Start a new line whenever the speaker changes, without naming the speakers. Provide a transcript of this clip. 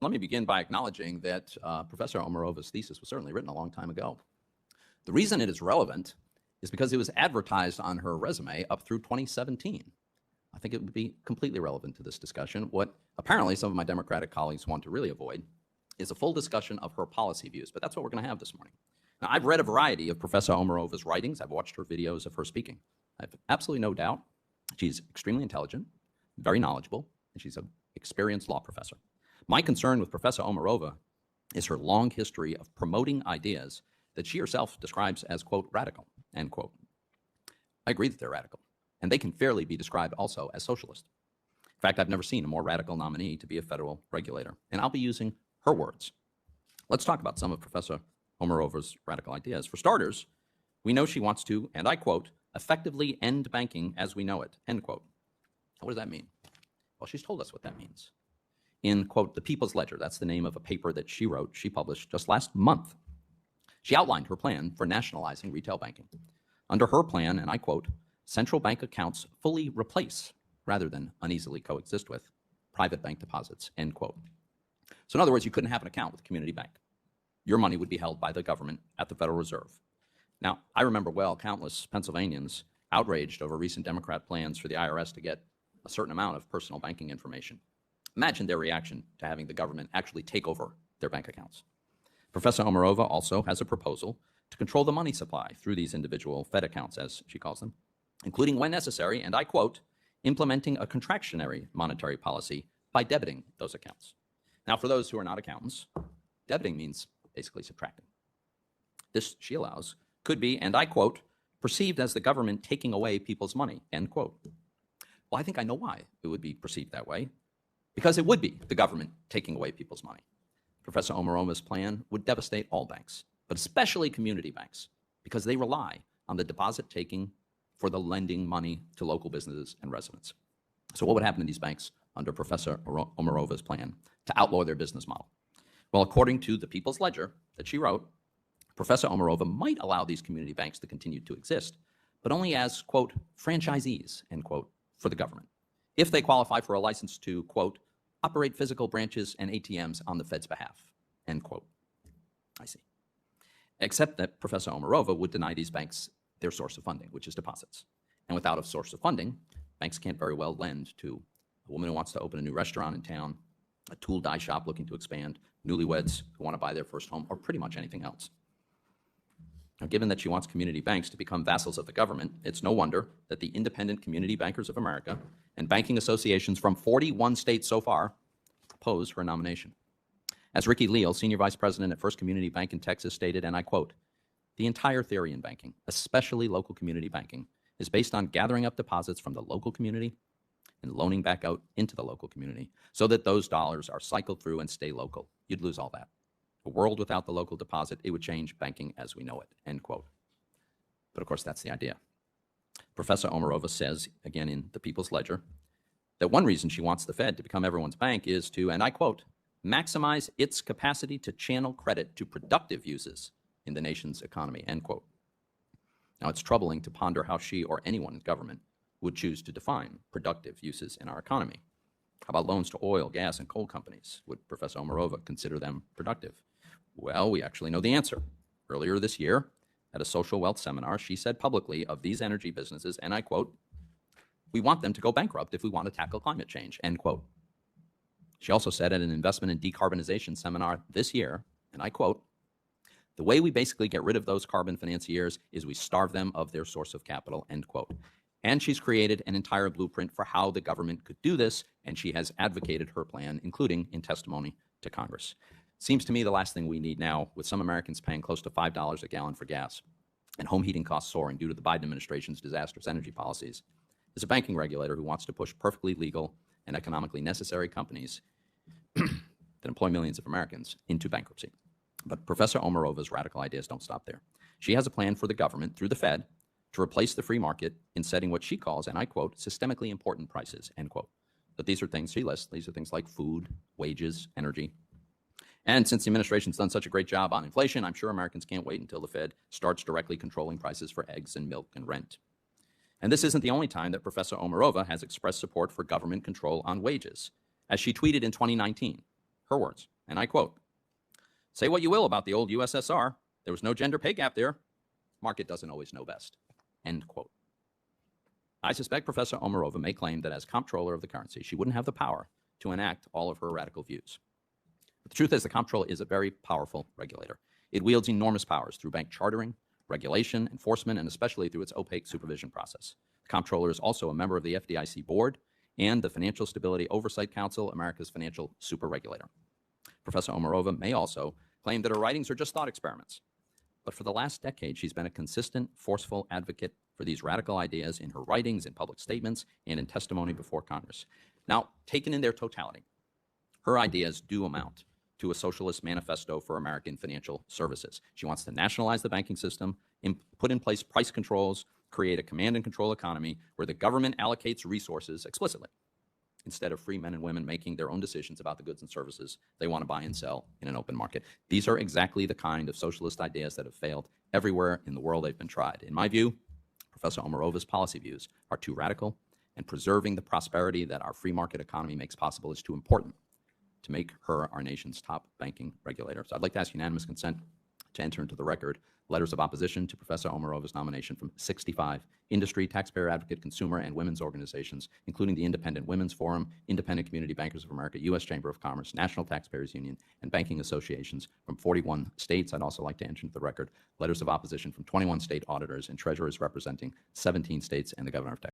Let me begin by acknowledging that Professor Omarovas' thesis was certainly written a long time ago. The reason it is relevant is because it was advertised on her resume up through 2017. I think it would be completely relevant to this discussion. What apparently some of my Democratic colleagues want to really avoid is a full discussion of her policy views, but that's what we're going to have this morning. Now, I've read a variety of Professor Omarovas' writings. I've watched her videos of her speaking. I have absolutely no doubt she's extremely intelligent, very knowledgeable, and she's an experienced law professor. My concern with Professor Omarova is her long history of promoting ideas that she herself describes as, quote, radical, end quote. I agree that they're radical, and they can fairly be described also as socialist. In fact, I've never seen a more radical nominee to be a federal regulator, and I'll be using her words. Let's talk about some of Professor Omarova's radical ideas. For starters, we know she wants to, and I quote, effectively end banking as we know it, end quote. What does that mean? Well, she's told us what that means. In, quote, the People's Ledger, that's the name of a paper that she wrote, she published just last month. She outlined her plan for nationalizing retail banking. Under her plan, and I quote, central bank accounts fully replace, rather than uneasily coexist with, private bank deposits, end quote. So in other words, you couldn't have an account with a community bank. Your money would be held by the government at the Federal Reserve. Now, I remember well countless Pennsylvanians outraged over recent Democrat plans for the IRS to get a certain amount of personal banking information. Imagine their reaction to having the government actually take over their bank accounts. Professor Omarova also has a proposal to control the money supply through these individual Fed accounts, as she calls them, including when necessary, and I quote, implementing a contractionary monetary policy by debiting those accounts. Now, for those who are not accountants, debiting means basically subtracting. This, she allows, could be, and I quote, perceived as the government taking away people's money, end quote. Well, I think I know why it would be perceived that way. Because it would be the government taking away people's money. Professor Omarova's plan would devastate all banks, but especially community banks, because they rely on the deposit taking for the lending money to local businesses and residents. So what would happen to these banks under Professor Omarova's plan to outlaw their business model? Well, according to the People's Ledger that she wrote, Professor Omarova might allow these community banks to continue to exist, but only as, quote, franchisees, end quote, for the government, if they qualify for a license to, quote, operate physical branches and ATMs on the Fed's behalf, end quote. I see. Except that Professor Omarova would deny these banks their source of funding, which is deposits. And without a source of funding, banks can't very well lend to a woman who wants to open a new restaurant in town, a tool dye shop looking to expand, newlyweds who want to buy their first home, or pretty much anything else. Now, given that she wants community banks to become vassals of the government, it's no wonder that the Independent Community Bankers of America and banking associations from 41 states so far oppose her nomination. As Ricky Leal, Senior Vice President at First Community Bank in Texas, stated, and I quote, the entire theory in banking, especially local community banking, is based on gathering up deposits from the local community and loaning back out into the local community so that those dollars are cycled through and stay local. You'd lose all that. A world without the local deposit, it would change banking as we know it, end quote. But of course, that's the idea. Professor Omarova says, again in the People's Ledger, that one reason she wants the Fed to become everyone's bank is to, and I quote, maximize its capacity to channel credit to productive uses in the nation's economy, end quote. Now, it's troubling to ponder how she or anyone in government would choose to define productive uses in our economy. How about loans to oil, gas, and coal companies? Would Professor Omarova consider them productive? Well, we actually know the answer. Earlier this year, at a social wealth seminar, she said publicly of these energy businesses, and I quote, we want them to go bankrupt if we want to tackle climate change, end quote. She also said at an investment in decarbonization seminar this year, and I quote, the way we basically get rid of those carbon financiers is we starve them of their source of capital, end quote. And she's created an entire blueprint for how the government could do this, and she has advocated her plan, including in testimony to Congress. Seems to me the last thing we need now, with some Americans paying close to $5 a gallon for gas and home heating costs soaring due to the Biden administration's disastrous energy policies, is a banking regulator who wants to push perfectly legal and economically necessary companies that employ millions of Americans into bankruptcy. But Professor Omarova's radical ideas don't stop there. She has a plan for the government, through the Fed, to replace the free market in setting what she calls, and I quote, systemically important prices, end quote. But these are things she lists. These are things like food, wages, energy. And since the administration's done such a great job on inflation, I'm sure Americans can't wait until the Fed starts directly controlling prices for eggs and milk and rent. And this isn't the only time that Professor Omarova has expressed support for government control on wages. As she tweeted in 2019, Her words, and I quote, "Say what you will about the old USSR, there was no gender pay gap there. Market doesn't always know best." End quote. I suspect Professor Omarova may claim that as comptroller of the currency, she wouldn't have the power to enact all of her radical views. But the truth is the comptroller is a very powerful regulator. It wields enormous powers through bank chartering, regulation, enforcement, and especially through its opaque supervision process. The comptroller is also a member of the FDIC board and the Financial Stability Oversight Council, America's financial superregulator. Professor Omarova may also claim that her writings are just thought experiments. But for the last decade, she's been a consistent, forceful advocate for these radical ideas in her writings, in public statements, and in testimony before Congress. Now, taken in their totality, her ideas do amount to a socialist manifesto for American financial services. She wants to nationalize the banking system, put in place price controls, create a command and control economy where the government allocates resources explicitly, instead of free men and women making their own decisions about the goods and services they want to buy and sell in an open market. These are exactly the kind of socialist ideas that have failed everywhere in the world they've been tried. In my view, Professor Omarova's policy views are too radical, and preserving the prosperity that our free market economy makes possible is too important to make her our nation's top banking regulator. So I'd like to ask unanimous consent to enter into the record letters of opposition to Professor Omarova's nomination from 65 industry, taxpayer advocate, consumer, and women's organizations, including the Independent Women's Forum, Independent Community Bankers of America, U.S. Chamber of Commerce, National Taxpayers Union, and banking associations from 41 states. I'd also like to enter into the record letters of opposition from 21 state auditors and treasurers representing 17 states and the governor of Texas.